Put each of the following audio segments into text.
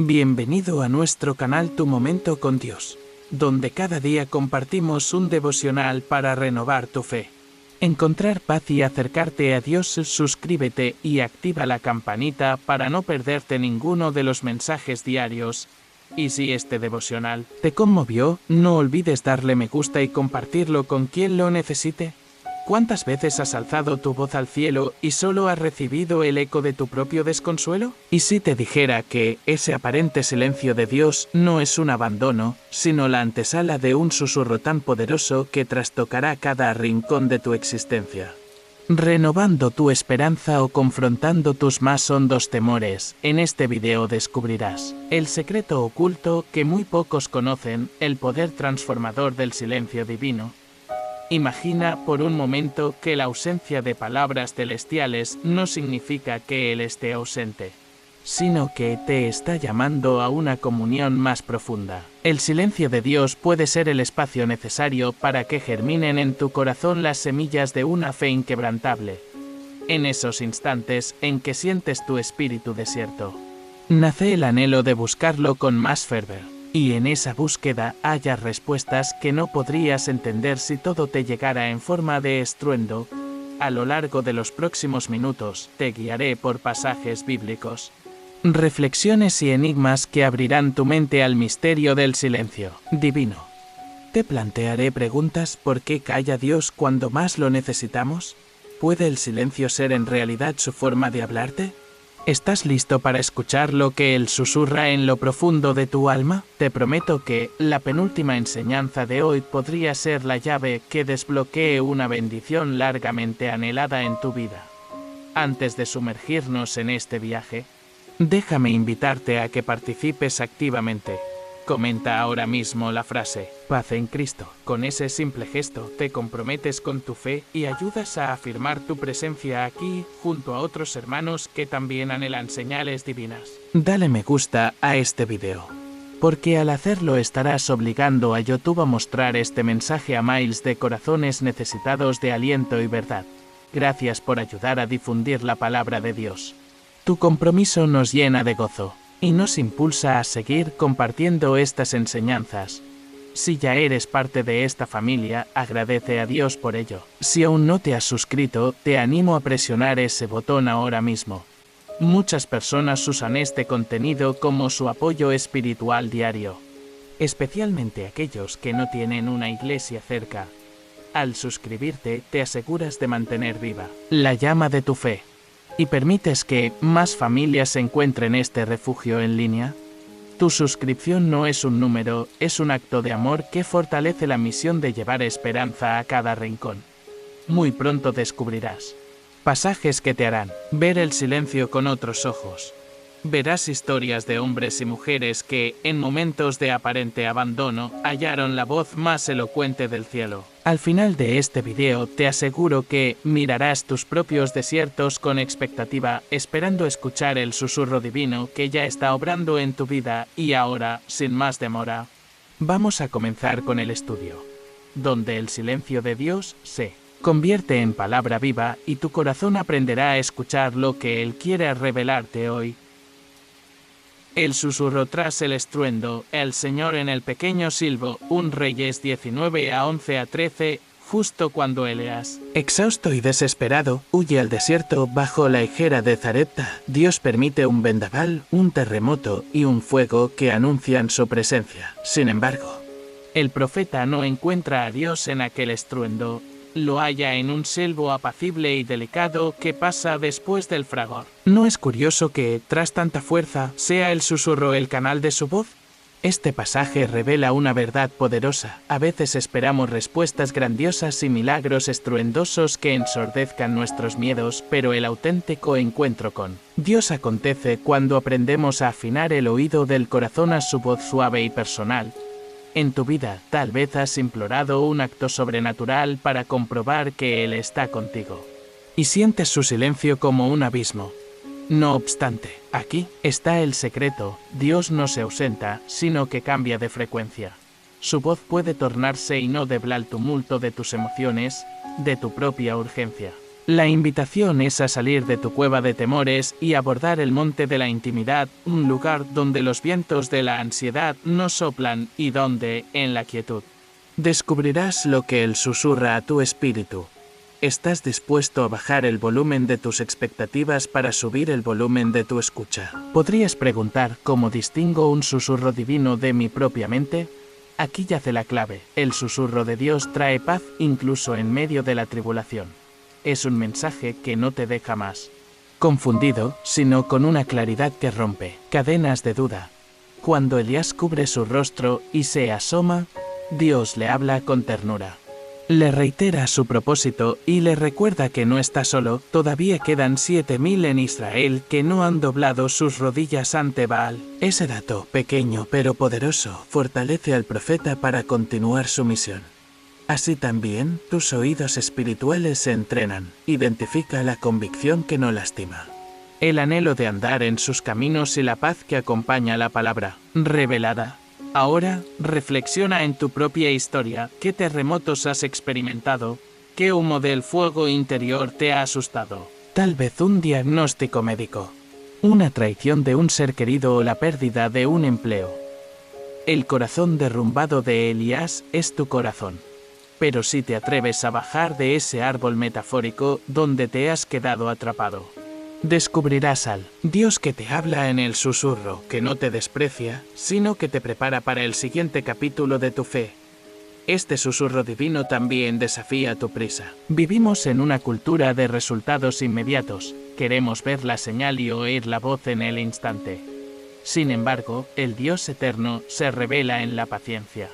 Bienvenido a nuestro canal Tu Momento con Dios, donde cada día compartimos un devocional para renovar tu fe. Encontrar paz y acercarte a Dios. Suscríbete y activa la campanita para no perderte ninguno de los mensajes diarios. Y si este devocional te conmovió, no olvides darle me gusta y compartirlo con quien lo necesite. ¿Cuántas veces has alzado tu voz al cielo y solo has recibido el eco de tu propio desconsuelo? ¿Y si te dijera que ese aparente silencio de Dios no es un abandono, sino la antesala de un susurro tan poderoso que trastocará cada rincón de tu existencia? Renovando tu esperanza o confrontando tus más hondos temores, en este video descubrirás el secreto oculto que muy pocos conocen, el poder transformador del silencio divino. Imagina por un momento que la ausencia de palabras celestiales no significa que Él esté ausente, sino que te está llamando a una comunión más profunda. El silencio de Dios puede ser el espacio necesario para que germinen en tu corazón las semillas de una fe inquebrantable. En esos instantes en que sientes tu espíritu desierto, nace el anhelo de buscarlo con más fervor. Y en esa búsqueda hallas respuestas que no podrías entender si todo te llegara en forma de estruendo. A lo largo de los próximos minutos, te guiaré por pasajes bíblicos, reflexiones y enigmas que abrirán tu mente al misterio del silencio divino. Te plantearé preguntas: ¿por qué calla Dios cuando más lo necesitamos? ¿Puede el silencio ser en realidad su forma de hablarte? ¿Estás listo para escuchar lo que Él susurra en lo profundo de tu alma? Te prometo que la penúltima enseñanza de hoy podría ser la llave que desbloquee una bendición largamente anhelada en tu vida. Antes de sumergirnos en este viaje, déjame invitarte a que participes activamente. Comenta ahora mismo la frase "Paz en Cristo". Con ese simple gesto te comprometes con tu fe y ayudas a afirmar tu presencia aquí junto a otros hermanos que también anhelan señales divinas. Dale me gusta a este video, porque al hacerlo estarás obligando a YouTube a mostrar este mensaje a miles de corazones necesitados de aliento y verdad. Gracias por ayudar a difundir la palabra de Dios. Tu compromiso nos llena de gozo y nos impulsa a seguir compartiendo estas enseñanzas. Si ya eres parte de esta familia, agradece a Dios por ello. Si aún no te has suscrito, te animo a presionar ese botón ahora mismo. Muchas personas usan este contenido como su apoyo espiritual diario, especialmente aquellos que no tienen una iglesia cerca. Al suscribirte, te aseguras de mantener viva la llama de tu fe y permites que más familias encuentren este refugio en línea. Tu suscripción no es un número, es un acto de amor que fortalece la misión de llevar esperanza a cada rincón. Muy pronto descubrirás pasajes que te harán ver el silencio con otros ojos. Verás historias de hombres y mujeres que, en momentos de aparente abandono, hallaron la voz más elocuente del cielo. Al final de este video te aseguro que mirarás tus propios desiertos con expectativa, esperando escuchar el susurro divino que ya está obrando en tu vida. Y ahora, sin más demora, vamos a comenzar con el estudio, donde el silencio de Dios se convierte en palabra viva y tu corazón aprenderá a escuchar lo que Él quiere revelarte hoy. El susurro tras el estruendo, el Señor en el pequeño silbo, 1 Reyes 19:11-13, justo cuando Elías, exhausto y desesperado, huye al desierto bajo la higuera de Zarepta, Dios permite un vendaval, un terremoto y un fuego que anuncian su presencia. Sin embargo, el profeta no encuentra a Dios en aquel estruendo. Lo halla en un silbo apacible y delicado que pasa después del fragor. ¿No es curioso que, tras tanta fuerza, sea el susurro el canal de su voz? Este pasaje revela una verdad poderosa. A veces esperamos respuestas grandiosas y milagros estruendosos que ensordezcan nuestros miedos, pero el auténtico encuentro con Dios acontece cuando aprendemos a afinar el oído del corazón a su voz suave y personal. En tu vida, tal vez has implorado un acto sobrenatural para comprobar que Él está contigo, y sientes su silencio como un abismo. No obstante, aquí está el secreto: Dios no se ausenta, sino que cambia de frecuencia. Su voz puede tornarse inaudible al tumulto de tus emociones, de tu propia urgencia. La invitación es a salir de tu cueva de temores y abordar el monte de la intimidad, un lugar donde los vientos de la ansiedad no soplan y donde, en la quietud, descubrirás lo que Él susurra a tu espíritu. ¿Estás dispuesto a bajar el volumen de tus expectativas para subir el volumen de tu escucha? ¿Podrías preguntar cómo distingo un susurro divino de mi propia mente? Aquí yace la clave. El susurro de Dios trae paz incluso en medio de la tribulación. Es un mensaje que no te deja más confundido, sino con una claridad que rompe cadenas de duda. Cuando Elías cubre su rostro y se asoma, Dios le habla con ternura. Le reitera su propósito y le recuerda que no está solo. Todavía quedan 7000 en Israel que no han doblado sus rodillas ante Baal. Ese dato, pequeño pero poderoso, fortalece al profeta para continuar su misión. Así también, tus oídos espirituales se entrenan. Identifica la convicción que no lastima, el anhelo de andar en sus caminos y la paz que acompaña la palabra revelada. Ahora, reflexiona en tu propia historia. ¿Qué terremotos has experimentado? ¿Qué humo del fuego interior te ha asustado? Tal vez un diagnóstico médico, una traición de un ser querido o la pérdida de un empleo. El corazón derrumbado de Elías es tu corazón. Pero si te atreves a bajar de ese árbol metafórico donde te has quedado atrapado, descubrirás al Dios que te habla en el susurro, que no te desprecia, sino que te prepara para el siguiente capítulo de tu fe. Este susurro divino también desafía tu prisa. Vivimos en una cultura de resultados inmediatos. Queremos ver la señal y oír la voz en el instante. Sin embargo, el Dios eterno se revela en la paciencia.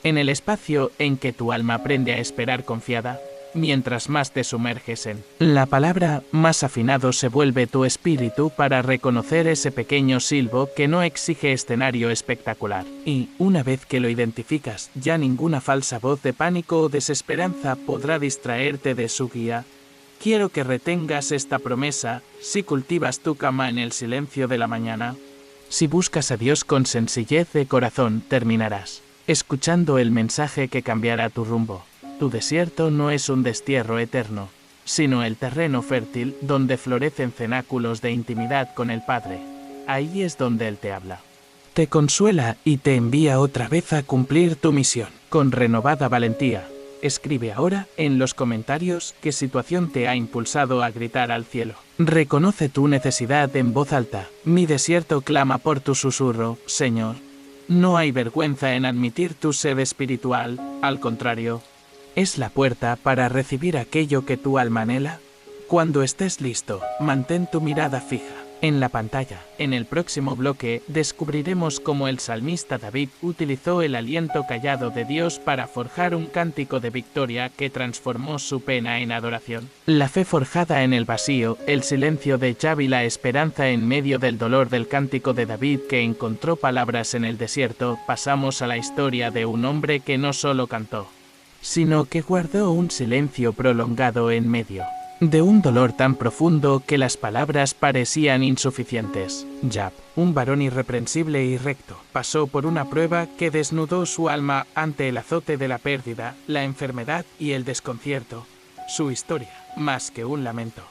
En el espacio en que tu alma aprende a esperar confiada, mientras más te sumerges en la palabra, más afinado se vuelve tu espíritu para reconocer ese pequeño silbo que no exige escenario espectacular. Y, una vez que lo identificas, ya ninguna falsa voz de pánico o desesperanza podrá distraerte de su guía. Quiero que retengas esta promesa: si cultivas tu cama en el silencio de la mañana, si buscas a Dios con sencillez de corazón, terminarás escuchando el mensaje que cambiará tu rumbo. Tu desierto no es un destierro eterno, sino el terreno fértil donde florecen cenáculos de intimidad con el Padre. Ahí es donde Él te habla. Te consuela y te envía otra vez a cumplir tu misión. Con renovada valentía, escribe ahora en los comentarios qué situación te ha impulsado a gritar al cielo. Reconoce tu necesidad en voz alta. Mi desierto clama por tu susurro, Señor. No hay vergüenza en admitir tu sed espiritual, al contrario, es la puerta para recibir aquello que tu alma anhela. Cuando estés listo, mantén tu mirada fija en la pantalla. En el próximo bloque descubriremos cómo el salmista David utilizó el aliento callado de Dios para forjar un cántico de victoria que transformó su pena en adoración. La fe forjada en el vacío, el silencio de Yahvé y la esperanza en medio del dolor del cántico de David que encontró palabras en el desierto. Pasamos a la historia de un hombre que no solo cantó, sino que guardó un silencio prolongado en medio de un dolor tan profundo que las palabras parecían insuficientes. Job, un varón irreprensible y recto, pasó por una prueba que desnudó su alma ante el azote de la pérdida, la enfermedad y el desconcierto. Su historia, más que un lamento,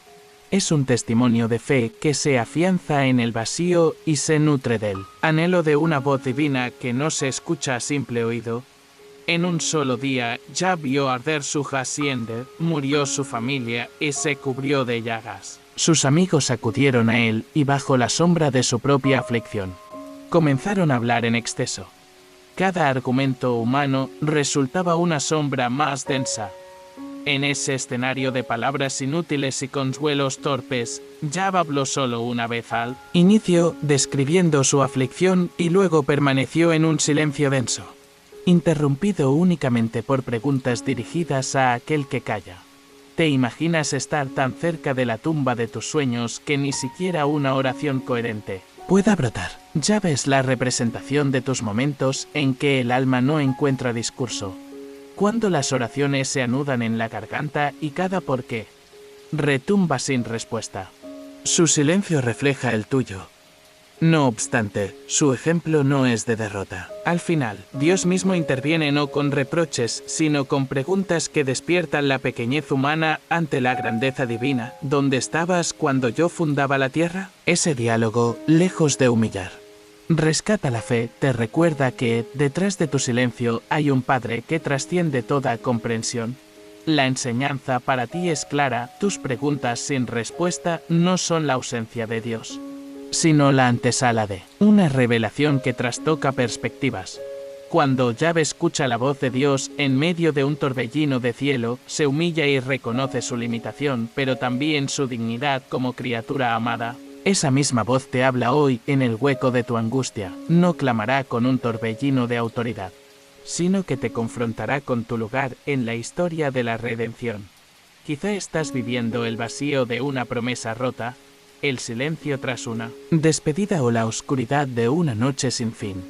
es un testimonio de fe que se afianza en el vacío y se nutre del anhelo de una voz divina que no se escucha a simple oído. En un solo día, ya vio arder su hacienda, murió su familia y se cubrió de llagas. Sus amigos acudieron a él y bajo la sombra de su propia aflicción, comenzaron a hablar en exceso. Cada argumento humano resultaba una sombra más densa. En ese escenario de palabras inútiles y consuelos torpes, Job habló solo una vez al inicio, describiendo su aflicción y luego permaneció en un silencio denso, interrumpido únicamente por preguntas dirigidas a aquel que calla. ¿Te imaginas estar tan cerca de la tumba de tus sueños que ni siquiera una oración coherente pueda brotar? Yahvé es la representación de tus momentos en que el alma no encuentra discurso, cuando las oraciones se anudan en la garganta y cada por qué retumba sin respuesta. Su silencio refleja el tuyo. No obstante, su ejemplo no es de derrota. Al final, Dios mismo interviene no con reproches, sino con preguntas que despiertan la pequeñez humana ante la grandeza divina. ¿Dónde estabas cuando yo fundaba la tierra? Ese diálogo, lejos de humillar, rescata la fe, te recuerda que, detrás de tu silencio, hay un Padre que trasciende toda comprensión. La enseñanza para ti es clara, tus preguntas sin respuesta no son la ausencia de Dios, sino la antesala de una revelación que trastoca perspectivas. Cuando Yahvé escucha la voz de Dios en medio de un torbellino de cielo, se humilla y reconoce su limitación, pero también su dignidad como criatura amada. Esa misma voz te habla hoy en el hueco de tu angustia, no clamará con un torbellino de autoridad, sino que te confrontará con tu lugar en la historia de la redención. Quizá estás viviendo el vacío de una promesa rota, el silencio tras una despedida o la oscuridad de una noche sin fin.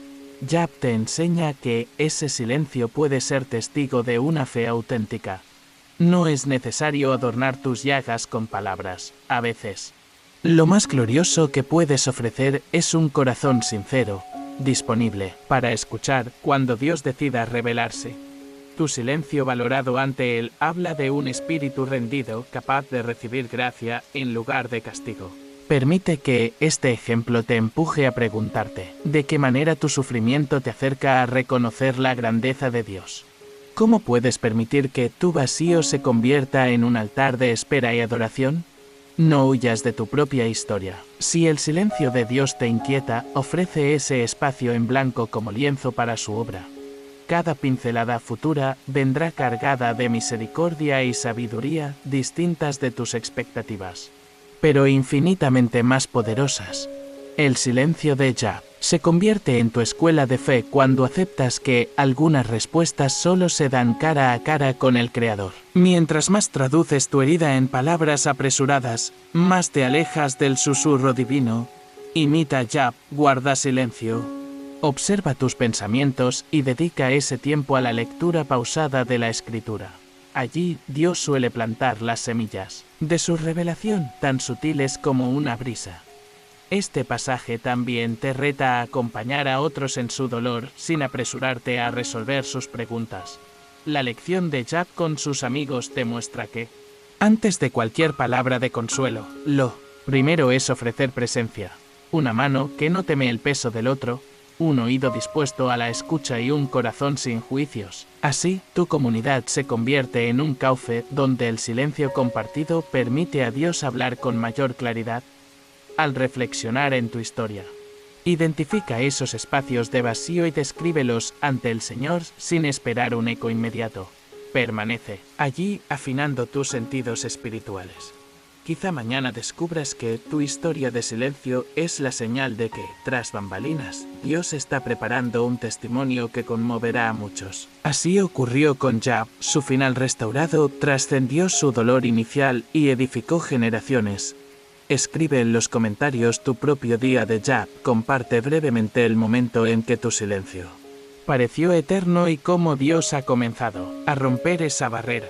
Yahvé te enseña que ese silencio puede ser testigo de una fe auténtica. No es necesario adornar tus llagas con palabras, a veces. Lo más glorioso que puedes ofrecer es un corazón sincero, disponible para escuchar cuando Dios decida revelarse. Tu silencio valorado ante Él habla de un espíritu rendido capaz de recibir gracia en lugar de castigo. Permite que este ejemplo te empuje a preguntarte, ¿de qué manera tu sufrimiento te acerca a reconocer la grandeza de Dios? ¿Cómo puedes permitir que tu vacío se convierta en un altar de espera y adoración? No huyas de tu propia historia. Si el silencio de Dios te inquieta, ofrece ese espacio en blanco como lienzo para su obra. Cada pincelada futura vendrá cargada de misericordia y sabiduría distintas de tus expectativas, pero infinitamente más poderosas. El silencio de Yahvé se convierte en tu escuela de fe cuando aceptas que algunas respuestas solo se dan cara a cara con el Creador. Mientras más traduces tu herida en palabras apresuradas, más te alejas del susurro divino. Imita a Yahvé, guarda silencio. Observa tus pensamientos y dedica ese tiempo a la lectura pausada de la Escritura. Allí, Dios suele plantar las semillas de su revelación, tan sutiles como una brisa. Este pasaje también te reta a acompañar a otros en su dolor, sin apresurarte a resolver sus preguntas. La lección de Yahvé con sus amigos te muestra que, antes de cualquier palabra de consuelo, lo primero es ofrecer presencia, una mano que no teme el peso del otro, un oído dispuesto a la escucha y un corazón sin juicios. Así, tu comunidad se convierte en un cauce donde el silencio compartido permite a Dios hablar con mayor claridad. Al reflexionar en tu historia, identifica esos espacios de vacío y descríbelos ante el Señor sin esperar un eco inmediato. Permanece allí afinando tus sentidos espirituales. Quizá mañana descubras que tu historia de silencio es la señal de que, tras bambalinas, Dios está preparando un testimonio que conmoverá a muchos. Así ocurrió con Yahvé, su final restaurado trascendió su dolor inicial y edificó generaciones. Escribe en los comentarios tu propio día de Yahvé, comparte brevemente el momento en que tu silencio pareció eterno y cómo Dios ha comenzado a romper esa barrera.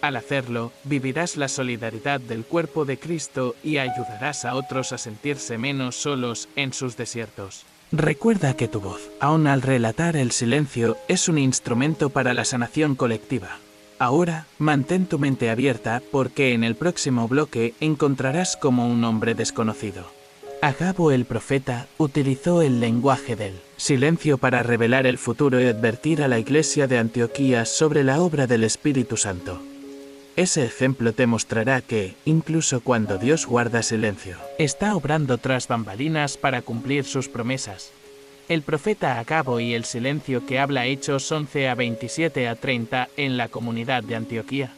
Al hacerlo, vivirás la solidaridad del cuerpo de Cristo y ayudarás a otros a sentirse menos solos en sus desiertos. Recuerda que tu voz, aun al relatar el silencio, es un instrumento para la sanación colectiva. Ahora, mantén tu mente abierta porque en el próximo bloque encontrarás como un hombre desconocido. Agabo el profeta utilizó el lenguaje del silencio para revelar el futuro y advertir a la iglesia de Antioquía sobre la obra del Espíritu Santo. Ese ejemplo te mostrará que, incluso cuando Dios guarda silencio, está obrando tras bambalinas para cumplir sus promesas. El profeta Agabo y el silencio que habla Hechos 11 a 27 a 30 en la comunidad de Antioquía.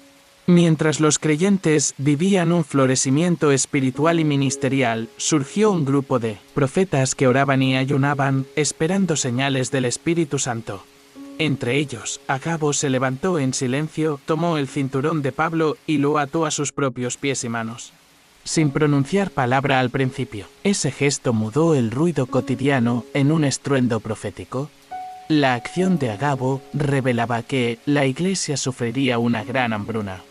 Mientras los creyentes vivían un florecimiento espiritual y ministerial, surgió un grupo de profetas que oraban y ayunaban, esperando señales del Espíritu Santo. Entre ellos, Agabo se levantó en silencio, tomó el cinturón de Pablo y lo ató a sus propios pies y manos, sin pronunciar palabra al principio. Ese gesto mudó el ruido cotidiano en un estruendo profético. La acción de Agabo revelaba que la iglesia sufriría una gran hambruna.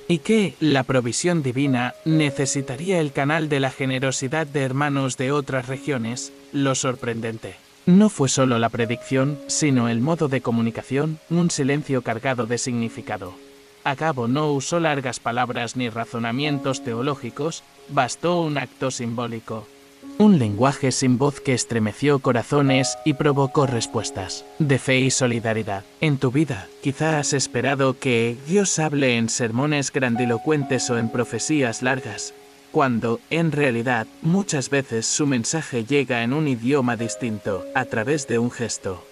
y que la provisión divina necesitaría el canal de la generosidad de hermanos de otras regiones. Lo sorprendente no fue solo la predicción, sino el modo de comunicación, un silencio cargado de significado. Agabo no usó largas palabras ni razonamientos teológicos, bastó un acto simbólico. Un lenguaje sin voz que estremeció corazones y provocó respuestas de fe y solidaridad. En tu vida, quizá has esperado que Dios hable en sermones grandilocuentes o en profecías largas, cuando, en realidad, muchas veces su mensaje llega en un idioma distinto, a través de un gesto,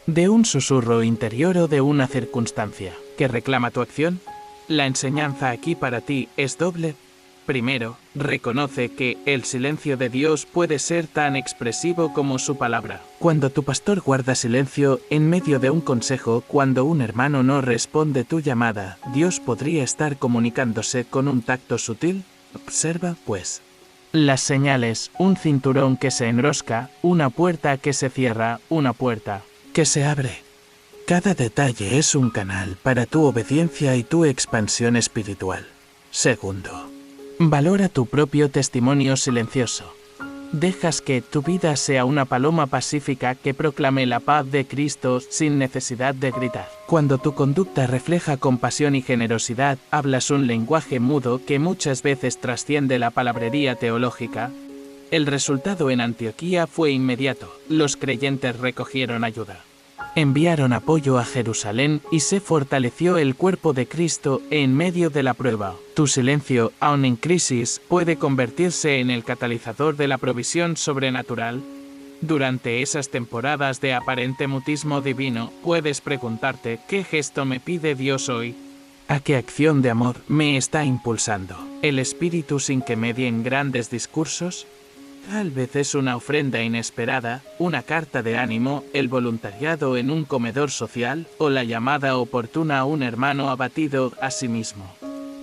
de un susurro interior o de una circunstancia que reclama tu acción. La enseñanza aquí para ti es doble. Primero, reconoce que el silencio de Dios puede ser tan expresivo como su palabra. Cuando tu pastor guarda silencio en medio de un consejo, cuando un hermano no responde tu llamada, Dios podría estar comunicándose con un tacto sutil. Observa, pues, las señales: un cinturón que se enrosca, una puerta que se cierra, una puerta que se abre. Cada detalle es un canal para tu obediencia y tu expansión espiritual. Segundo, valora tu propio testimonio silencioso. Dejas que tu vida sea una paloma pacífica que proclame la paz de Cristo sin necesidad de gritar. Cuando tu conducta refleja compasión y generosidad, hablas un lenguaje mudo que muchas veces trasciende la palabrería teológica. El resultado en Antioquía fue inmediato. Los creyentes recogieron ayuda, enviaron apoyo a Jerusalén y se fortaleció el cuerpo de Cristo en medio de la prueba. Tu silencio, aun en crisis, puede convertirse en el catalizador de la provisión sobrenatural. Durante esas temporadas de aparente mutismo divino, puedes preguntarte: ¿qué gesto me pide Dios hoy? ¿A qué acción de amor me está impulsando el Espíritu sin que medien grandes discursos? Tal vez es una ofrenda inesperada, una carta de ánimo, el voluntariado en un comedor social, o la llamada oportuna a un hermano abatido a sí mismo.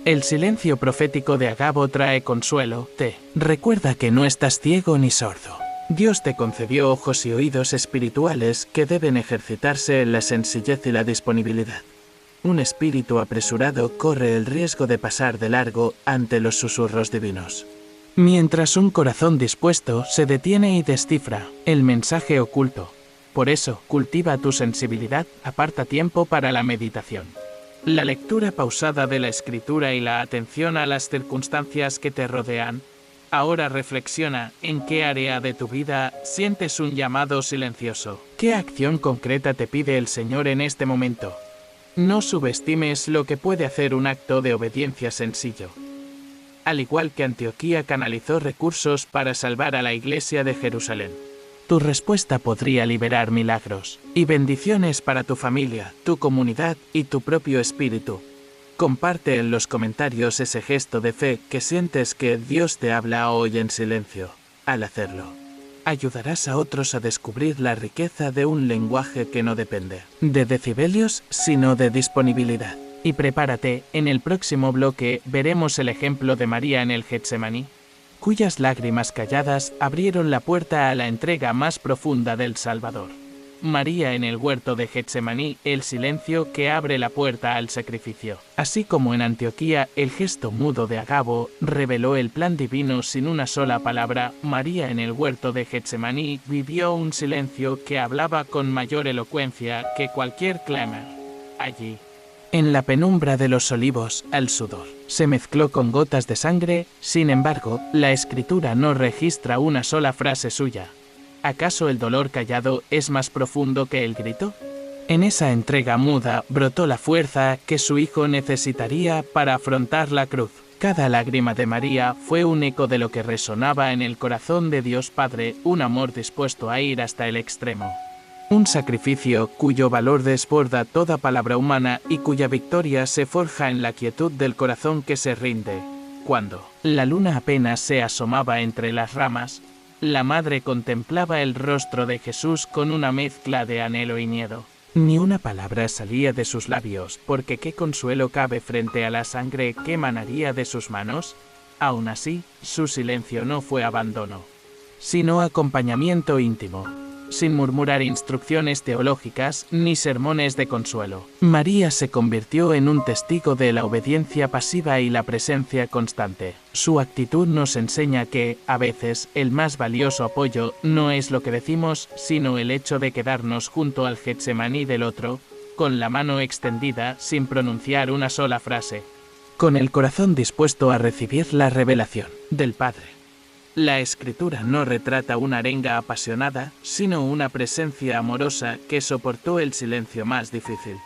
El silencio profético de Agabo trae consuelo. Te recuerda que no estás ciego ni sordo. Dios te concedió ojos y oídos espirituales que deben ejercitarse en la sencillez y la disponibilidad. Un espíritu apresurado corre el riesgo de pasar de largo ante los susurros divinos, mientras un corazón dispuesto se detiene y descifra el mensaje oculto. Por eso, cultiva tu sensibilidad, aparta tiempo para la meditación, la lectura pausada de la Escritura y la atención a las circunstancias que te rodean. Ahora reflexiona: ¿en qué área de tu vida sientes un llamado silencioso? ¿Qué acción concreta te pide el Señor en este momento? No subestimes lo que puede hacer un acto de obediencia sencillo. Al igual que Antioquía canalizó recursos para salvar a la iglesia de Jerusalén, tu respuesta podría liberar milagros y bendiciones para tu familia, tu comunidad y tu propio espíritu. Comparte en los comentarios ese gesto de fe que sientes que Dios te habla hoy en silencio. Al hacerlo, ayudarás a otros a descubrir la riqueza de un lenguaje que no depende de decibelios, sino de disponibilidad. Y prepárate, en el próximo bloque veremos el ejemplo de María en el Getsemaní, cuyas lágrimas calladas abrieron la puerta a la entrega más profunda del Salvador. María en el huerto de Getsemaní, el silencio que abre la puerta al sacrificio. Así como en Antioquía, el gesto mudo de Agabo reveló el plan divino sin una sola palabra, María en el huerto de Getsemaní vivió un silencio que hablaba con mayor elocuencia que cualquier clamor. Allí, en la penumbra de los olivos, el sudor se mezcló con gotas de sangre. Sin embargo, la Escritura no registra una sola frase suya. ¿Acaso el dolor callado es más profundo que el grito? En esa entrega muda brotó la fuerza que su hijo necesitaría para afrontar la cruz. Cada lágrima de María fue un eco de lo que resonaba en el corazón de Dios Padre, un amor dispuesto a ir hasta el extremo. Un sacrificio cuyo valor desborda toda palabra humana y cuya victoria se forja en la quietud del corazón que se rinde. Cuando la luna apenas se asomaba entre las ramas, la madre contemplaba el rostro de Jesús con una mezcla de anhelo y miedo. Ni una palabra salía de sus labios, porque ¿qué consuelo cabe frente a la sangre que emanaría de sus manos? Aún así, su silencio no fue abandono, sino acompañamiento íntimo. sin murmurar instrucciones teológicas ni sermones de consuelo. María se convirtió en un testigo de la obediencia pasiva y la presencia constante. Su actitud nos enseña que, a veces, el más valioso apoyo no es lo que decimos, sino el hecho de quedarnos junto al Getsemaní del otro, con la mano extendida sin pronunciar una sola frase, con el corazón dispuesto a recibir la revelación del Padre. La Escritura no retrata una arenga apasionada, sino una presencia amorosa que soportó el silencio más difícil.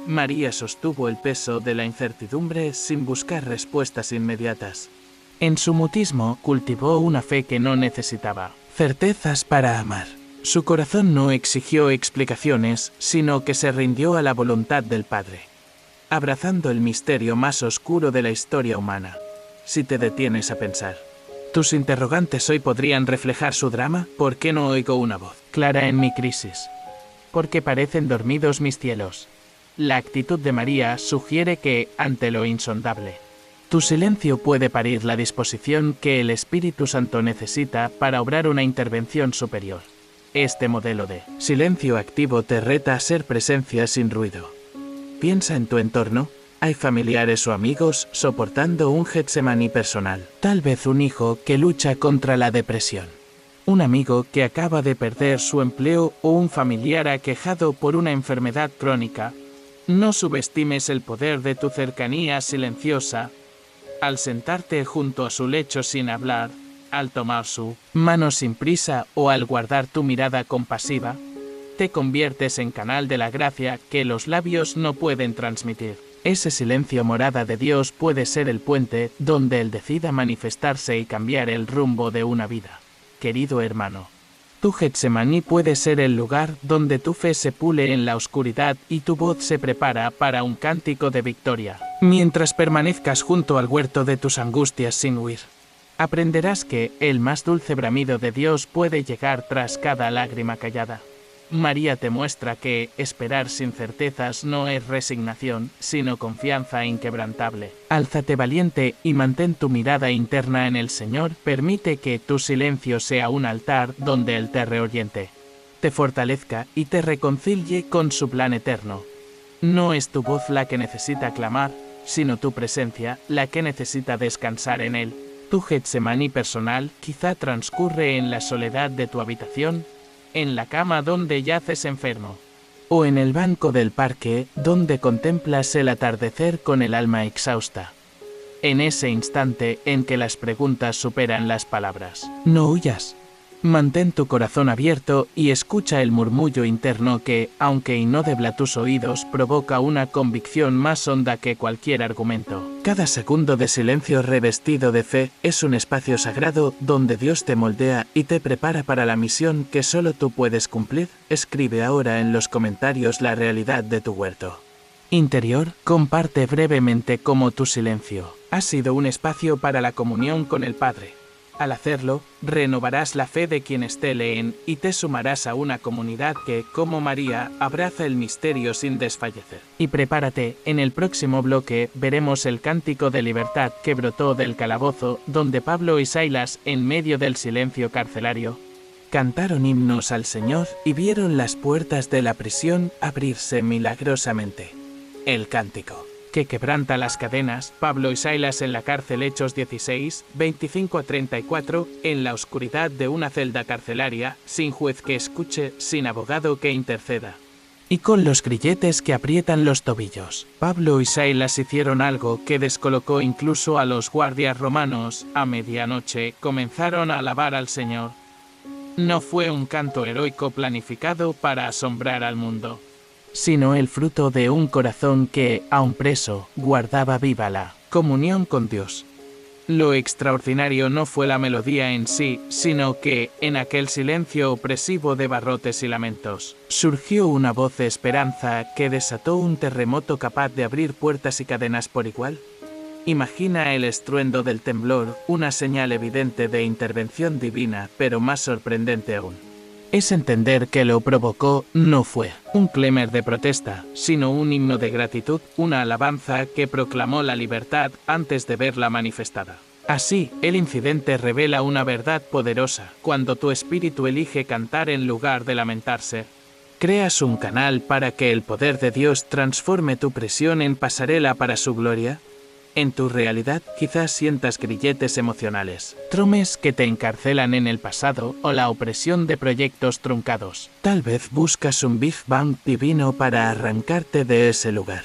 María sostuvo el peso de la incertidumbre sin buscar respuestas inmediatas. En su mutismo cultivó una fe que no necesitaba certezas para amar. Su corazón no exigió explicaciones, sino que se rindió a la voluntad del Padre, abrazando el misterio más oscuro de la historia humana. Si te detienes a pensar, tus interrogantes hoy podrían reflejar su drama. ¿Por qué no oigo una voz clara en mi crisis? ¿Por qué parecen dormidos mis cielos? La actitud de María sugiere que, ante lo insondable, tu silencio puede parir la disposición que el Espíritu Santo necesita para obrar una intervención superior. Este modelo de silencio activo te reta a ser presencia sin ruido. Piensa en tu entorno. Hay familiares o amigos soportando un Getsemaní personal. Tal vez un hijo que lucha contra la depresión. Un amigo que acaba de perder su empleo o un familiar aquejado por una enfermedad crónica. No subestimes el poder de tu cercanía silenciosa. Al sentarte junto a su lecho sin hablar, al tomar su mano sin prisa o al guardar tu mirada compasiva, te conviertes en canal de la gracia que los labios no pueden transmitir. Ese silencio morada de Dios puede ser el puente donde Él decida manifestarse y cambiar el rumbo de una vida. Querido hermano, tu Getsemaní puede ser el lugar donde tu fe se pule en la oscuridad y tu voz se prepara para un cántico de victoria. Mientras permanezcas junto al huerto de tus angustias sin huir, aprenderás que el más dulce bramido de Dios puede llegar tras cada lágrima callada. María te muestra que esperar sin certezas no es resignación, sino confianza inquebrantable. Álzate valiente y mantén tu mirada interna en el Señor. Permite que tu silencio sea un altar donde Él te reoriente, te fortalezca y te reconcilie con su plan eterno. No es tu voz la que necesita clamar, sino tu presencia la que necesita descansar en Él. Tu Getsemaní personal quizá transcurre en la soledad de tu habitación, en la cama donde yaces enfermo, o en el banco del parque donde contemplas el atardecer con el alma exhausta. En ese instante en que las preguntas superan las palabras, no huyas. Mantén tu corazón abierto y escucha el murmullo interno que, aunque inaudible tus oídos, provoca una convicción más honda que cualquier argumento. Cada segundo de silencio revestido de fe es un espacio sagrado donde Dios te moldea y te prepara para la misión que solo tú puedes cumplir. Escribe ahora en los comentarios la realidad de tu huerto interior. Comparte brevemente cómo tu silencio ha sido un espacio para la comunión con el Padre. Al hacerlo, renovarás la fe de quienes te leen y te sumarás a una comunidad que, como María, abraza el misterio sin desfallecer. Y prepárate, en el próximo bloque veremos el cántico de libertad que brotó del calabozo, donde Pablo y Silas, en medio del silencio carcelario, cantaron himnos al Señor y vieron las puertas de la prisión abrirse milagrosamente. El cántico que quebranta las cadenas. Pablo y Silas en la cárcel. Hechos 16, 25-34, en la oscuridad de una celda carcelaria, sin juez que escuche, sin abogado que interceda, y con los grilletes que aprietan los tobillos. Pablo y Silas hicieron algo que descolocó incluso a los guardias romanos. A medianoche comenzaron a alabar al Señor. No fue un canto heroico planificado para asombrar al mundo, sino el fruto de un corazón que, aun preso, guardaba viva la comunión con Dios. Lo extraordinario no fue la melodía en sí, sino que, en aquel silencio opresivo de barrotes y lamentos, surgió una voz de esperanza que desató un terremoto capaz de abrir puertas y cadenas por igual. Imagina el estruendo del temblor, una señal evidente de intervención divina, pero más sorprendente aún es entender que lo provocó no fue un clamor de protesta, sino un himno de gratitud, una alabanza que proclamó la libertad antes de verla manifestada. Así, el incidente revela una verdad poderosa. Cuando tu espíritu elige cantar en lugar de lamentarse, creas un canal para que el poder de Dios transforme tu prisión en pasarela para su gloria. En tu realidad, quizás sientas grilletes emocionales, trumes que te encarcelan en el pasado o la opresión de proyectos truncados. Tal vez buscas un Big Bang divino para arrancarte de ese lugar.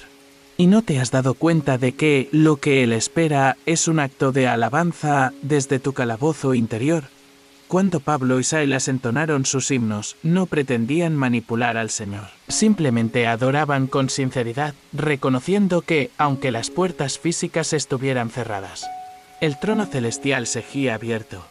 Y no te has dado cuenta de que lo que Él espera es un acto de alabanza desde tu calabozo interior. Cuando Pablo y Silas entonaron sus himnos, no pretendían manipular al Señor. Simplemente adoraban con sinceridad, reconociendo que, aunque las puertas físicas estuvieran cerradas, el trono celestial seguía abierto.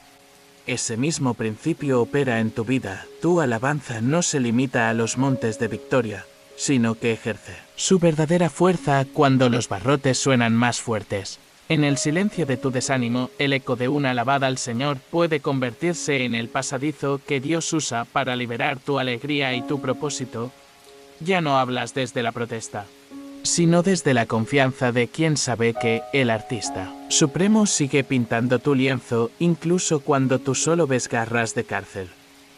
Ese mismo principio opera en tu vida. Tu alabanza no se limita a los montes de victoria, sino que ejerce su verdadera fuerza cuando los barrotes suenan más fuertes. En el silencio de tu desánimo, el eco de una alabada al Señor puede convertirse en el pasadizo que Dios usa para liberar tu alegría y tu propósito. Ya no hablas desde la protesta, sino desde la confianza de quien sabe que el artista supremo sigue pintando tu lienzo incluso cuando tú solo ves garras de cárcel.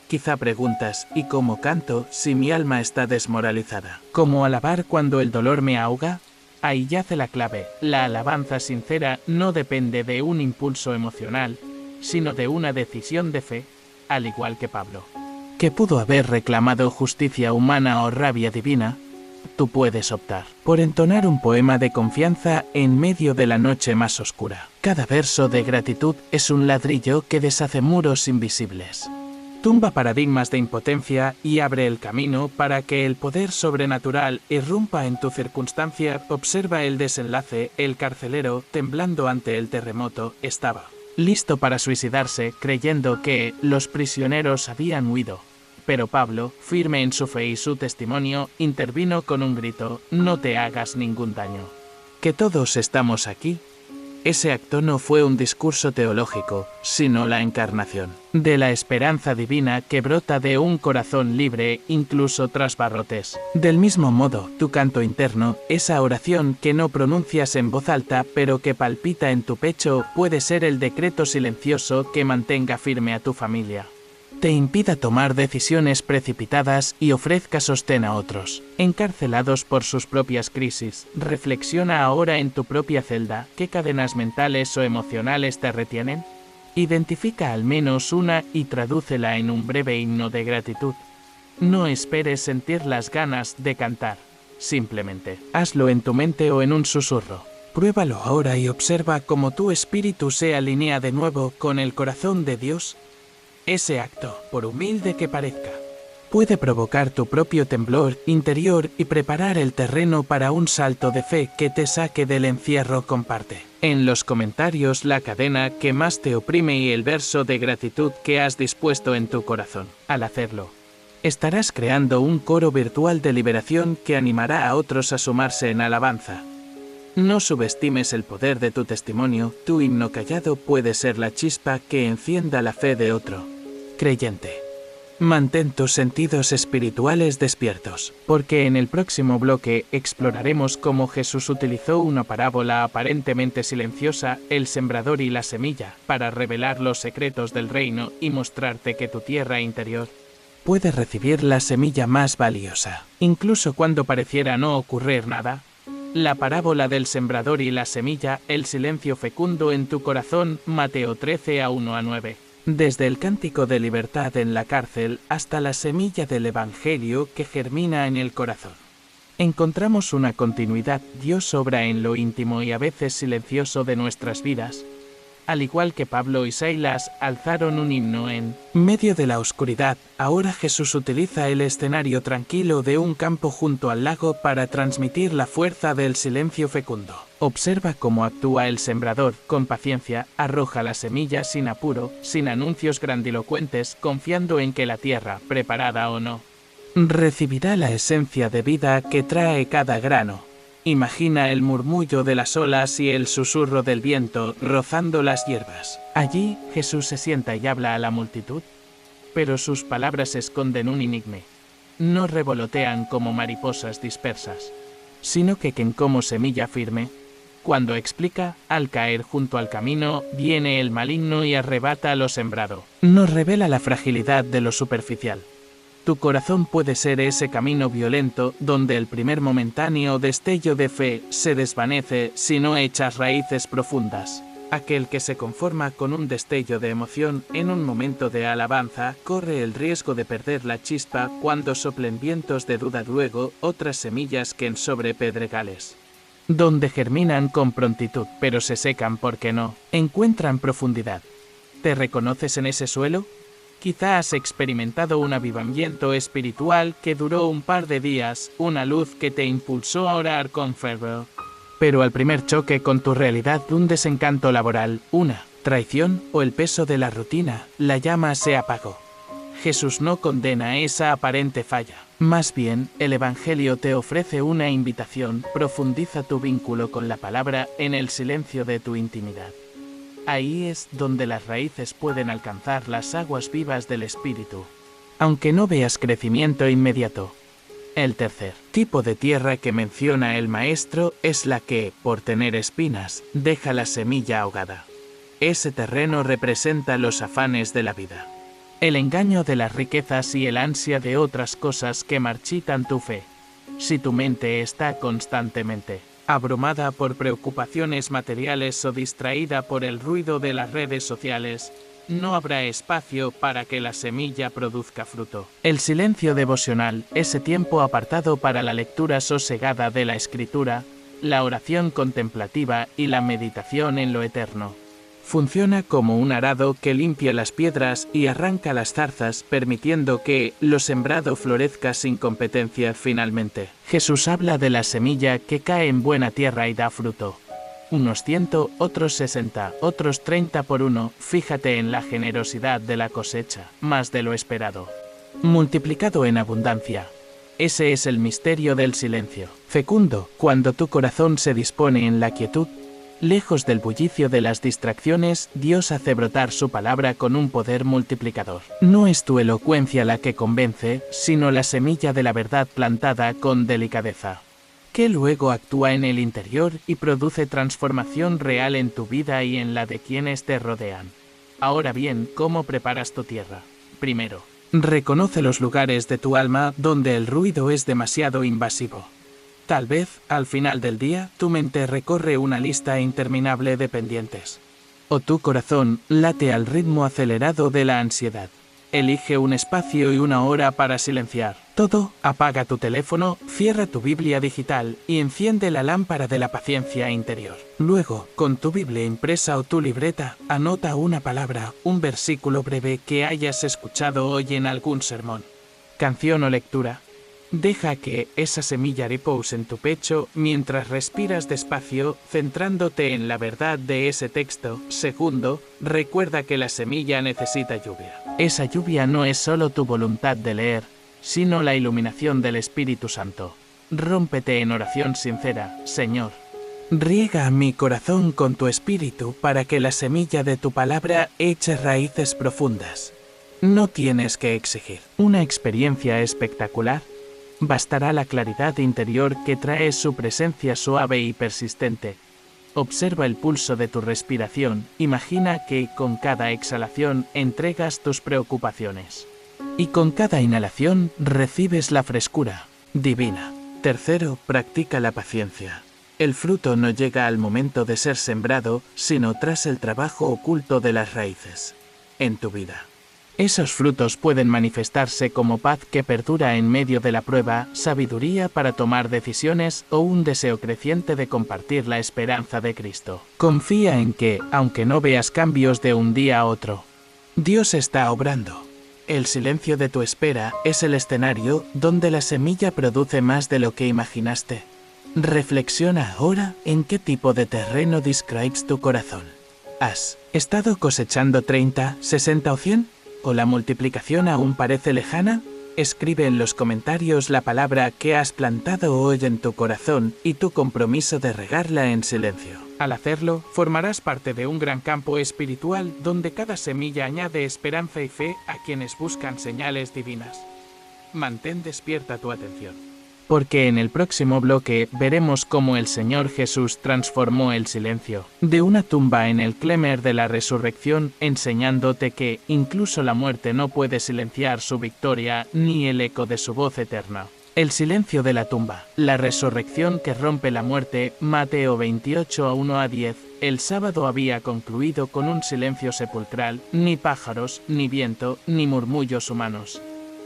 Quizá preguntas, ¿y cómo canto si mi alma está desmoralizada? ¿Cómo alabar cuando el dolor me ahoga? Ahí yace la clave. La alabanza sincera no depende de un impulso emocional, sino de una decisión de fe, al igual que Pablo, que pudo haber reclamado justicia humana o rabia divina. Tú puedes optar por entonar un poema de confianza en medio de la noche más oscura. Cada verso de gratitud es un ladrillo que deshace muros invisibles, tumba paradigmas de impotencia y abre el camino para que el poder sobrenatural irrumpa en tu circunstancia. Observa el desenlace. El carcelero, temblando ante el terremoto, estaba listo para suicidarse, creyendo que los prisioneros habían huido. Pero Pablo, firme en su fe y su testimonio, intervino con un grito: «No te hagas ningún daño. Que todos estamos aquí». Ese acto no fue un discurso teológico, sino la encarnación de la esperanza divina que brota de un corazón libre incluso tras barrotes. Del mismo modo, tu canto interno, esa oración que no pronuncias en voz alta pero que palpita en tu pecho, puede ser el decreto silencioso que mantenga firme a tu familia, te impida tomar decisiones precipitadas y ofrezca sostén a otros, encarcelados por sus propias crisis. Reflexiona ahora en tu propia celda. ¿Qué cadenas mentales o emocionales te retienen? Identifica al menos una y tradúcela en un breve himno de gratitud. No esperes sentir las ganas de cantar. Simplemente hazlo en tu mente o en un susurro. Pruébalo ahora y observa cómo tu espíritu se alinea de nuevo con el corazón de Dios. Ese acto, por humilde que parezca, puede provocar tu propio temblor interior y preparar el terreno para un salto de fe que te saque del encierro. Comparte en los comentarios la cadena que más te oprime y el verso de gratitud que has dispuesto en tu corazón. Al hacerlo, estarás creando un coro virtual de liberación que animará a otros a sumarse en alabanza. No subestimes el poder de tu testimonio. Tu himno callado puede ser la chispa que encienda la fe de otro creyente. Mantén tus sentidos espirituales despiertos, porque en el próximo bloque exploraremos cómo Jesús utilizó una parábola aparentemente silenciosa, el sembrador y la semilla, para revelar los secretos del reino y mostrarte que tu tierra interior puede recibir la semilla más valiosa, incluso cuando pareciera no ocurrir nada. La parábola del sembrador y la semilla, el silencio fecundo en tu corazón, Mateo 13, 1-9. Desde el cántico de libertad en la cárcel hasta la semilla del Evangelio que germina en el corazón, encontramos una continuidad. Dios obra en lo íntimo y a veces silencioso de nuestras vidas. Al igual que Pablo y Silas alzaron un himno en medio de la oscuridad, ahora Jesús utiliza el escenario tranquilo de un campo junto al lago para transmitir la fuerza del silencio fecundo. Observa cómo actúa el sembrador. Con paciencia, arroja la semilla sin apuro, sin anuncios grandilocuentes, confiando en que la tierra, preparada o no, recibirá la esencia de vida que trae cada grano. Imagina el murmullo de las olas y el susurro del viento rozando las hierbas. Allí, Jesús se sienta y habla a la multitud, pero sus palabras esconden un enigma. No revolotean como mariposas dispersas, sino que como semilla firme, cuando explica, al caer junto al camino, viene el maligno y arrebata lo sembrado. Nos revela la fragilidad de lo superficial. Tu corazón puede ser ese camino violento donde el primer momentáneo destello de fe se desvanece si no echas raíces profundas. Aquel que se conforma con un destello de emoción en un momento de alabanza corre el riesgo de perder la chispa cuando soplen vientos de duda, luego otras semillas que en sobre pedregales, donde germinan con prontitud, pero se secan porque no encuentran profundidad. ¿Te reconoces en ese suelo? Quizá has experimentado un avivamiento espiritual que duró un par de días, una luz que te impulsó a orar con fervor. Pero al primer choque con tu realidad, un desencanto laboral, una traición o el peso de la rutina, la llama se apagó. Jesús no condena esa aparente falla. Más bien, el Evangelio te ofrece una invitación: profundiza tu vínculo con la palabra en el silencio de tu intimidad. Ahí es donde las raíces pueden alcanzar las aguas vivas del Espíritu, aunque no veas crecimiento inmediato. El tercer tipo de tierra que menciona el maestro es la que, por tener espinas, deja la semilla ahogada. Ese terreno representa los afanes de la vida, el engaño de las riquezas y el ansia de otras cosas que marchitan tu fe. Si tu mente está constantemente abrumada por preocupaciones materiales o distraída por el ruido de las redes sociales, no habrá espacio para que la semilla produzca fruto. El silencio devocional, ese tiempo apartado para la lectura sosegada de la Escritura, la oración contemplativa y la meditación en lo eterno, funciona como un arado que limpia las piedras y arranca las zarzas, permitiendo que lo sembrado florezca sin competencia finalmente. Jesús habla de la semilla que cae en buena tierra y da fruto. Unos 100, otros 60, otros 30 por uno. Fíjate en la generosidad de la cosecha, más de lo esperado, multiplicado en abundancia. Ese es el misterio del silencio fecundo, cuando tu corazón se dispone en la quietud. Lejos del bullicio de las distracciones, Dios hace brotar su palabra con un poder multiplicador. No es tu elocuencia la que convence, sino la semilla de la verdad plantada con delicadeza, que luego actúa en el interior y produce transformación real en tu vida y en la de quienes te rodean. Ahora bien, ¿cómo preparas tu tierra? Primero, reconoce los lugares de tu alma donde el ruido es demasiado invasivo. Tal vez, al final del día, tu mente recorre una lista interminable de pendientes, o tu corazón late al ritmo acelerado de la ansiedad. Elige un espacio y una hora para silenciar todo, apaga tu teléfono, cierra tu Biblia digital y enciende la lámpara de la paciencia interior. Luego, con tu Biblia impresa o tu libreta, anota una palabra, un versículo breve que hayas escuchado hoy en algún sermón, canción o lectura. Deja que esa semilla repose en tu pecho mientras respiras despacio, centrándote en la verdad de ese texto. Segundo, recuerda que la semilla necesita lluvia. Esa lluvia no es solo tu voluntad de leer, sino la iluminación del Espíritu Santo. Rómpete en oración sincera: Señor, riega mi corazón con tu espíritu para que la semilla de tu palabra eche raíces profundas. No tienes que exigir una experiencia espectacular. Bastará la claridad interior que trae su presencia suave y persistente. Observa el pulso de tu respiración, imagina que con cada exhalación entregas tus preocupaciones, y con cada inhalación recibes la frescura divina. Tercero, practica la paciencia. El fruto no llega al momento de ser sembrado, sino tras el trabajo oculto de las raíces en tu vida. Esos frutos pueden manifestarse como paz que perdura en medio de la prueba, sabiduría para tomar decisiones o un deseo creciente de compartir la esperanza de Cristo. Confía en que, aunque no veas cambios de un día a otro, Dios está obrando. El silencio de tu espera es el escenario donde la semilla produce más de lo que imaginaste. Reflexiona ahora en qué tipo de terreno describes tu corazón. ¿Has estado cosechando 30, 60 o 100? ¿O la multiplicación aún parece lejana? Escribe en los comentarios la palabra que has plantado hoy en tu corazón y tu compromiso de regarla en silencio. Al hacerlo, formarás parte de un gran campo espiritual donde cada semilla añade esperanza y fe a quienes buscan señales divinas. Mantén despierta tu atención. porque en el próximo bloque veremos cómo el Señor Jesús transformó el silencio de una tumba en el clamor de la resurrección, enseñándote que incluso la muerte no puede silenciar su victoria ni el eco de su voz eterna. El silencio de la tumba, la resurrección que rompe la muerte, Mateo 28, 1-10. El sábado había concluido con un silencio sepulcral, ni pájaros, ni viento, ni murmullos humanos.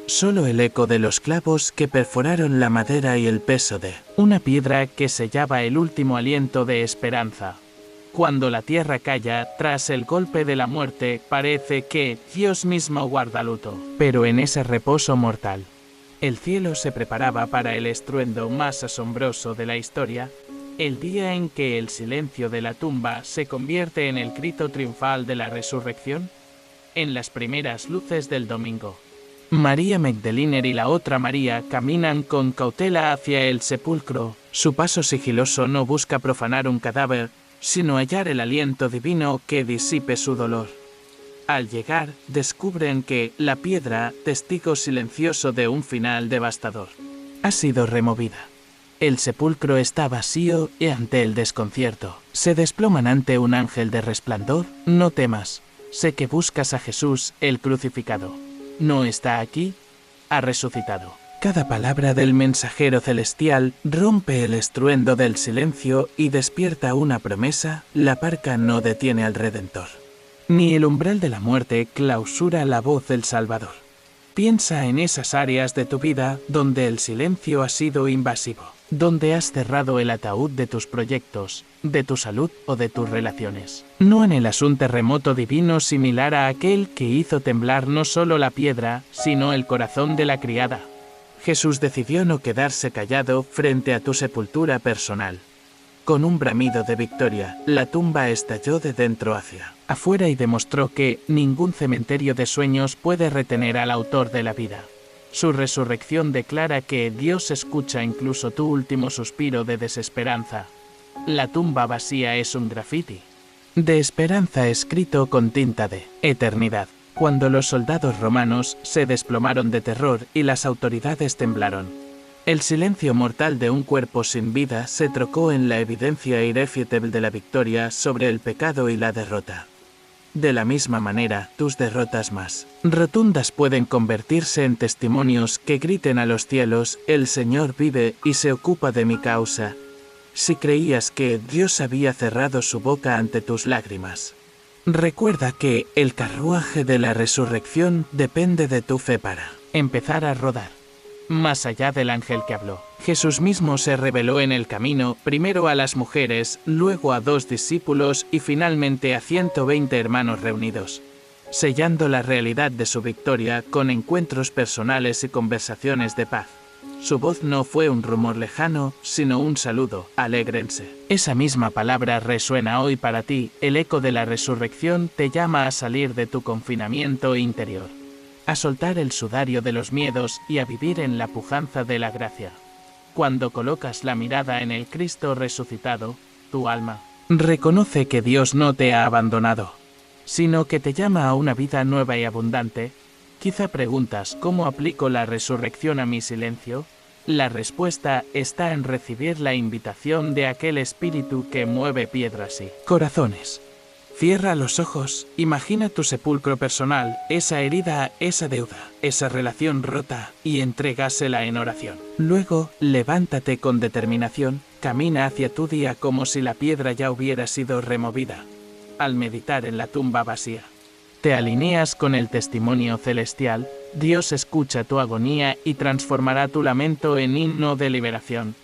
Solo el eco de los clavos que perforaron la madera y el peso de una piedra que sellaba el último aliento de esperanza. Cuando la tierra calla tras el golpe de la muerte, parece que Dios mismo guarda luto. Pero en ese reposo mortal, el cielo se preparaba para el estruendo más asombroso de la historia, el día en que el silencio de la tumba se convierte en el grito triunfal de la resurrección. En las primeras luces del domingo, María Magdalena y la otra María caminan con cautela hacia el sepulcro. Su paso sigiloso no busca profanar un cadáver, sino hallar el aliento divino que disipe su dolor. Al llegar, descubren que la piedra, testigo silencioso de un final devastador, ha sido removida. El sepulcro está vacío y ante el desconcierto, se desploman ante un ángel de resplandor. No temas, sé que buscas a Jesús, el crucificado. No está aquí, ha resucitado. Cada palabra del mensajero celestial rompe el estruendo del silencio y despierta una promesa: la parca no detiene al Redentor, ni el umbral de la muerte clausura la voz del Salvador. Piensa en esas áreas de tu vida donde el silencio ha sido invasivo, donde has cerrado el ataúd de tus proyectos, de tu salud o de tus relaciones. No anhelas un terremoto divino similar a aquel que hizo temblar no solo la piedra, sino el corazón de la criada. Jesús decidió no quedarse callado frente a tu sepultura personal. Con un bramido de victoria, la tumba estalló de dentro hacia afuera y demostró que ningún cementerio de sueños puede retener al autor de la vida. Su resurrección declara que Dios escucha incluso tu último suspiro de desesperanza. La tumba vacía es un grafiti de esperanza escrito con tinta de eternidad. Cuando los soldados romanos se desplomaron de terror y las autoridades temblaron, el silencio mortal de un cuerpo sin vida se trocó en la evidencia irrefutable de la victoria sobre el pecado y la derrota. De la misma manera, tus derrotas más rotundas pueden convertirse en testimonios que griten a los cielos: el Señor vive y se ocupa de mi causa. Si creías que Dios había cerrado su boca ante tus lágrimas, recuerda que el carruaje de la resurrección depende de tu fe para empezar a rodar. Más allá del ángel que habló, Jesús mismo se reveló en el camino, primero a las mujeres, luego a 2 discípulos y finalmente a 120 hermanos reunidos, sellando la realidad de su victoria con encuentros personales y conversaciones de paz. Su voz no fue un rumor lejano, sino un saludo: alégrense. Esa misma palabra resuena hoy para ti. El eco de la resurrección te llama a salir de tu confinamiento interior, a soltar el sudario de los miedos y a vivir en la pujanza de la gracia. Cuando colocas la mirada en el Cristo resucitado, tu alma reconoce que Dios no te ha abandonado, sino que te llama a una vida nueva y abundante. Quizá preguntas: ¿cómo aplico la resurrección a mi silencio? La respuesta está en recibir la invitación de aquel espíritu que mueve piedras y corazones. Cierra los ojos, imagina tu sepulcro personal, esa herida, esa deuda, esa relación rota, y entrégasela en oración. Luego, levántate con determinación, camina hacia tu día como si la piedra ya hubiera sido removida. Al meditar en la tumba vacía, te alineas con el testimonio celestial. Dios escucha tu agonía y transformará tu lamento en himno de liberación.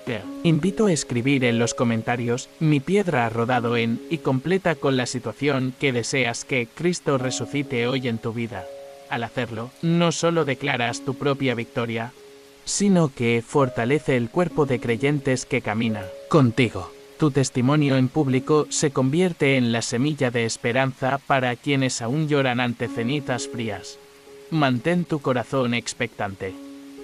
Te invito a escribir en los comentarios: mi piedra ha rodado en, y completa con la situación que deseas que Cristo resucite hoy en tu vida. Al hacerlo, no solo declaras tu propia victoria, sino que fortalece el cuerpo de creyentes que camina contigo. Tu testimonio en público se convierte en la semilla de esperanza para quienes aún lloran ante cenizas frías. Mantén tu corazón expectante.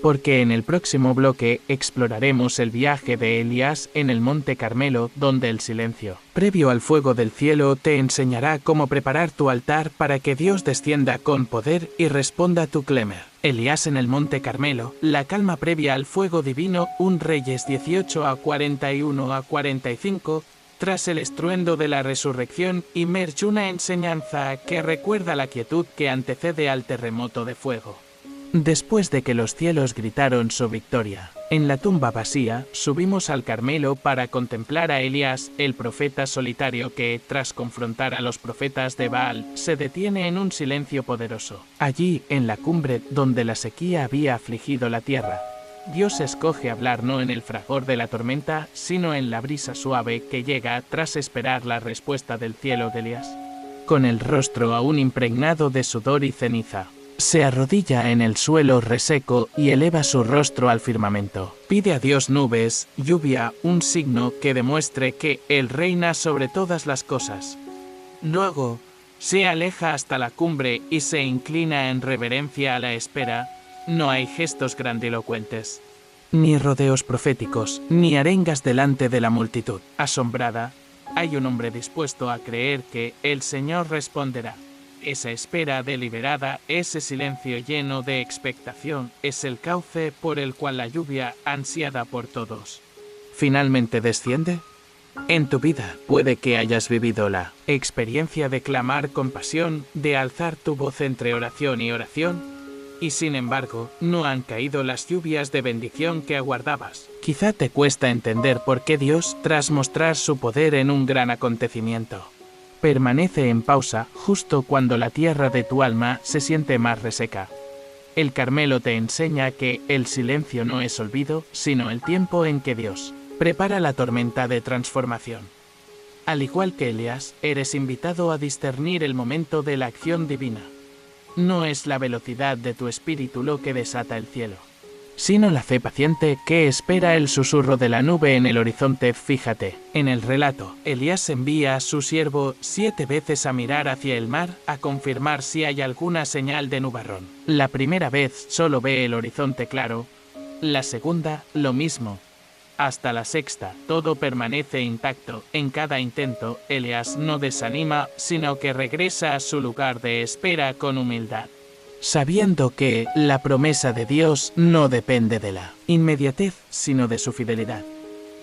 porque en el próximo bloque exploraremos el viaje de Elías en el Monte Carmelo, donde el silencio, previo al fuego del cielo, te enseñará cómo preparar tu altar para que Dios descienda con poder y responda a tu clamor. Elías en el Monte Carmelo, la calma previa al fuego divino, 1 Reyes 18 a 41 a 45, tras el estruendo de la resurrección, emerge una enseñanza que recuerda la quietud que antecede al terremoto de fuego. Después de que los cielos gritaron su victoria, en la tumba vacía, subimos al Carmelo para contemplar a Elías, el profeta solitario que, tras confrontar a los profetas de Baal, se detiene en un silencio poderoso. Allí, en la cumbre donde la sequía había afligido la tierra, Dios escoge hablar no en el fragor de la tormenta, sino en la brisa suave que llega tras esperar la respuesta del cielo de Elías. Con el rostro aún impregnado de sudor y ceniza, se arrodilla en el suelo reseco y eleva su rostro al firmamento. Pide a Dios nubes, lluvia, un signo que demuestre que Él reina sobre todas las cosas. Luego, se aleja hasta la cumbre y se inclina en reverencia a la espera. No hay gestos grandilocuentes, ni rodeos proféticos, ni arengas delante de la multitud. Asombrada, hay un hombre dispuesto a creer que el Señor responderá. Esa espera deliberada, ese silencio lleno de expectación, es el cauce por el cual la lluvia, ansiada por todos, finalmente desciende. En tu vida puede que hayas vivido la experiencia de clamar con pasión, de alzar tu voz entre oración y oración, y sin embargo, no han caído las lluvias de bendición que aguardabas. Quizá te cuesta entender por qué Dios, tras mostrar su poder en un gran acontecimiento, permanece en pausa justo cuando la tierra de tu alma se siente más reseca. El Carmelo te enseña que el silencio no es olvido, sino el tiempo en que Dios prepara la tormenta de transformación. Al igual que Elías, eres invitado a discernir el momento de la acción divina. No es la velocidad de tu espíritu lo que desata el cielo, sino la fe paciente que espera el susurro de la nube en el horizonte. Fíjate, en el relato, Elías envía a su siervo 7 veces a mirar hacia el mar, a confirmar si hay alguna señal de nubarrón. La primera vez solo ve el horizonte claro, la segunda, lo mismo. Hasta la sexta, todo permanece intacto. En cada intento, Elías no desanima, sino que regresa a su lugar de espera con humildad, sabiendo que la promesa de Dios no depende de la inmediatez, sino de su fidelidad.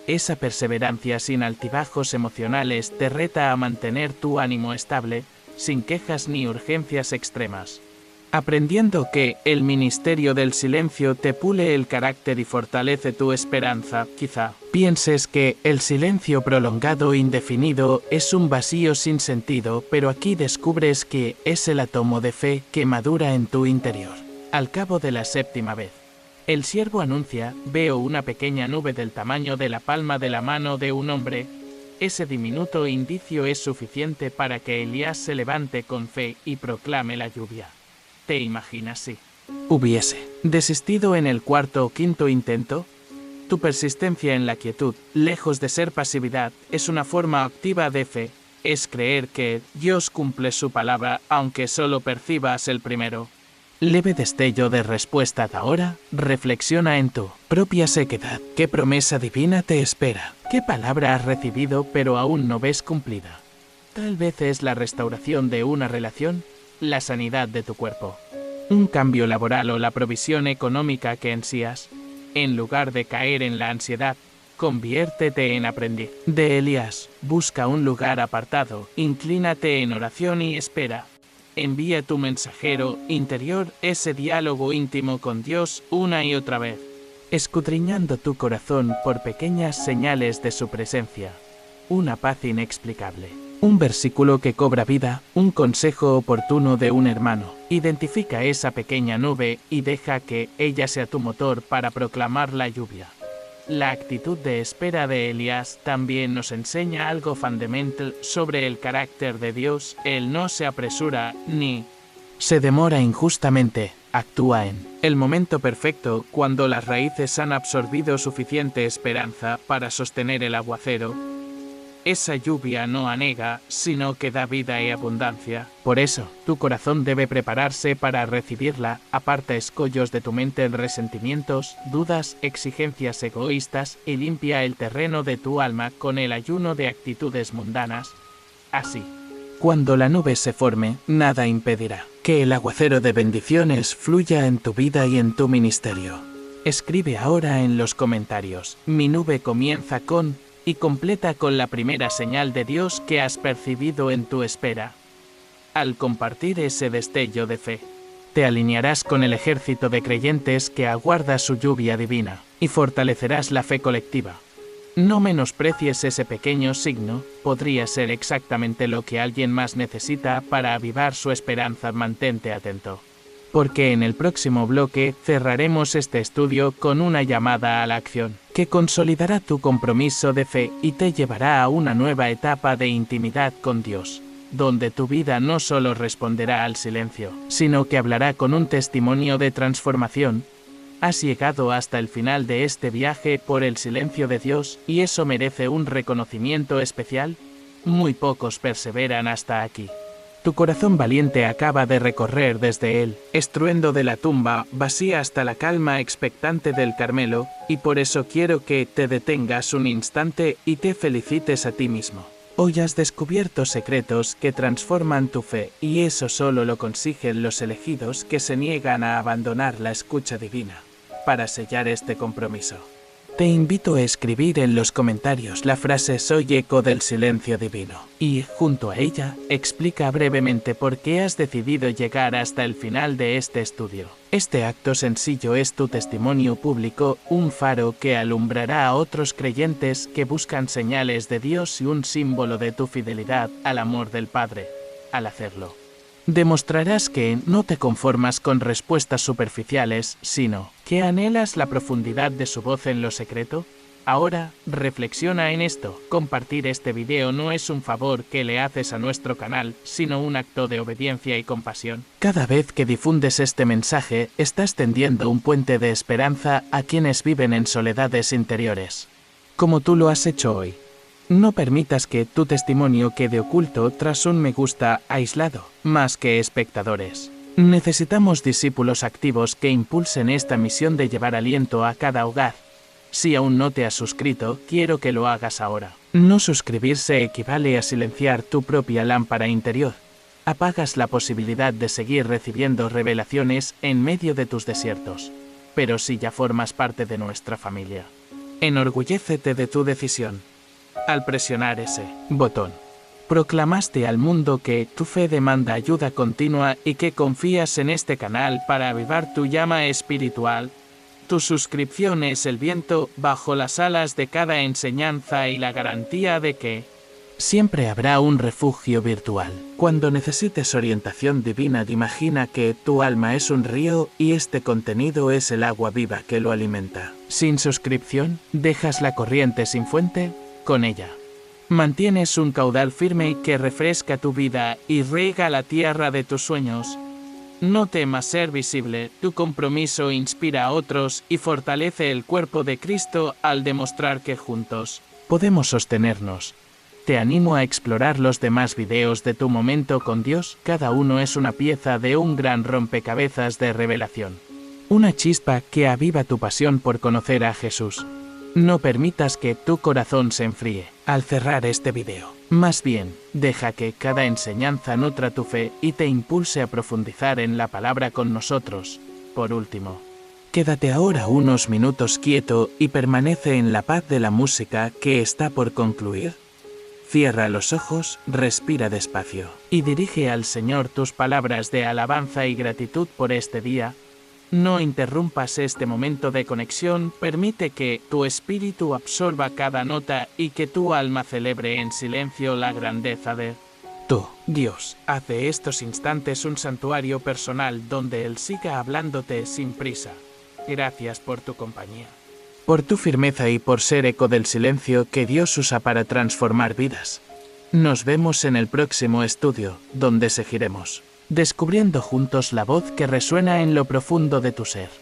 Esa perseverancia sin altibajos emocionales te reta a mantener tu ánimo estable, sin quejas ni urgencias extremas, aprendiendo que el ministerio del silencio te pule el carácter y fortalece tu esperanza. Quizá pienses que el silencio prolongado e indefinido es un vacío sin sentido, pero aquí descubres que es el átomo de fe que madura en tu interior. Al cabo de la 7ª vez, el siervo anuncia: veo una pequeña nube del tamaño de la palma de la mano de un hombre. Ese diminuto indicio es suficiente para que Elías se levante con fe y proclame la lluvia. ¿Te imaginas si hubiese desistido en el 4º o 5º intento? Tu persistencia en la quietud, lejos de ser pasividad, es una forma activa de fe. Es creer que Dios cumple su palabra aunque solo percibas el primero. Leve destello de respuesta ahora, reflexiona en tu propia sequedad. ¿Qué promesa divina te espera? ¿Qué palabra has recibido pero aún no ves cumplida? Tal vez es la restauración de una relación, la sanidad de tu cuerpo, un cambio laboral o la provisión económica que ansías. En lugar de caer en la ansiedad, conviértete en aprendiz de Elías. Busca un lugar apartado, inclínate en oración y espera. Envía tu mensajero interior, ese diálogo íntimo con Dios, una y otra vez, escudriñando tu corazón por pequeñas señales de su presencia. Una paz inexplicable, un versículo que cobra vida, un consejo oportuno de un hermano. Identifica esa pequeña nube y deja que ella sea tu motor para proclamar la lluvia. La actitud de espera de Elías también nos enseña algo fundamental sobre el carácter de Dios. Él no se apresura ni se demora injustamente, actúa en el momento perfecto, cuando las raíces han absorbido suficiente esperanza para sostener el aguacero. esa lluvia no anega, sino que da vida y abundancia. Por eso, tu corazón debe prepararse para recibirla. Aparta escollos de tu mente, resentimientos, dudas, exigencias egoístas y limpia el terreno de tu alma con el ayuno de actitudes mundanas. Así, cuando la nube se forme, nada impedirá que el aguacero de bendiciones fluya en tu vida y en tu ministerio. Escribe ahora en los comentarios: mi nube comienza con, y completa con la primera señal de Dios que has percibido en tu espera. Al compartir ese destello de fe, te alinearás con el ejército de creyentes que aguarda su lluvia divina, y fortalecerás la fe colectiva. No menosprecies ese pequeño signo, podría ser exactamente lo que alguien más necesita para avivar su esperanza. Mantente atento, porque en el próximo bloque cerraremos este estudio con una llamada a la acción, que consolidará tu compromiso de fe y te llevará a una nueva etapa de intimidad con Dios, donde tu vida no solo responderá al silencio, sino que hablará con un testimonio de transformación. Has llegado hasta el final de este viaje por el silencio de Dios, y eso merece un reconocimiento especial. Muy pocos perseveran hasta aquí. Tu corazón valiente acaba de recorrer desde el estruendo de la tumba vacía hasta la calma expectante del Carmelo, y por eso quiero que te detengas un instante y te felicites a ti mismo. Hoy has descubierto secretos que transforman tu fe, y eso solo lo consiguen los elegidos que se niegan a abandonar la escucha divina. Para sellar este compromiso, te invito a escribir en los comentarios la frase «Soy eco del silencio divino» y, junto a ella, explica brevemente por qué has decidido llegar hasta el final de este estudio. Este acto sencillo es tu testimonio público, un faro que alumbrará a otros creyentes que buscan señales de Dios y un símbolo de tu fidelidad al amor del Padre. Al hacerlo, demostrarás que no te conformas con respuestas superficiales, sino que anhelas la profundidad de su voz en lo secreto. Ahora, reflexiona en esto. Compartir este video no es un favor que le haces a nuestro canal, sino un acto de obediencia y compasión. Cada vez que difundes este mensaje, estás tendiendo un puente de esperanza a quienes viven en soledades interiores, como tú lo has hecho hoy. No permitas que tu testimonio quede oculto tras un me gusta aislado, más que espectadores. Necesitamos discípulos activos que impulsen esta misión de llevar aliento a cada hogar. Si aún no te has suscrito, quiero que lo hagas ahora. No suscribirse equivale a silenciar tu propia lámpara interior. Apagas la posibilidad de seguir recibiendo revelaciones en medio de tus desiertos. Pero si ya formas parte de nuestra familia, enorgullécete de tu decisión. Al presionar ese botón, proclamaste al mundo que tu fe demanda ayuda continua y que confías en este canal para avivar tu llama espiritual. Tu suscripción es el viento bajo las alas de cada enseñanza y la garantía de que siempre habrá un refugio virtual. Cuando necesites orientación divina, imagina que tu alma es un río y este contenido es el agua viva que lo alimenta. Sin suscripción, ¿dejas la corriente sin fuente? Con ella, mantienes un caudal firme que refresca tu vida y riega la tierra de tus sueños. No temas ser visible, tu compromiso inspira a otros y fortalece el cuerpo de Cristo al demostrar que juntos podemos sostenernos. Te animo a explorar los demás videos de tu momento con Dios, cada uno es una pieza de un gran rompecabezas de revelación. Una chispa que aviva tu pasión por conocer a Jesús. No permitas que tu corazón se enfríe al cerrar este video. Más bien, deja que cada enseñanza nutra tu fe y te impulse a profundizar en la palabra con nosotros. Por último, quédate ahora unos minutos quieto y permanece en la paz de la música que está por concluir. Cierra los ojos, respira despacio y dirige al Señor tus palabras de alabanza y gratitud por este día. No interrumpas este momento de conexión, permite que tu espíritu absorba cada nota y que tu alma celebre en silencio la grandeza de tú. Dios, haz de estos instantes un santuario personal donde Él siga hablándote sin prisa. Gracias por tu compañía, por tu firmeza y por ser eco del silencio que Dios usa para transformar vidas. Nos vemos en el próximo estudio, donde seguiremos descubriendo juntos la voz que resuena en lo profundo de tu ser.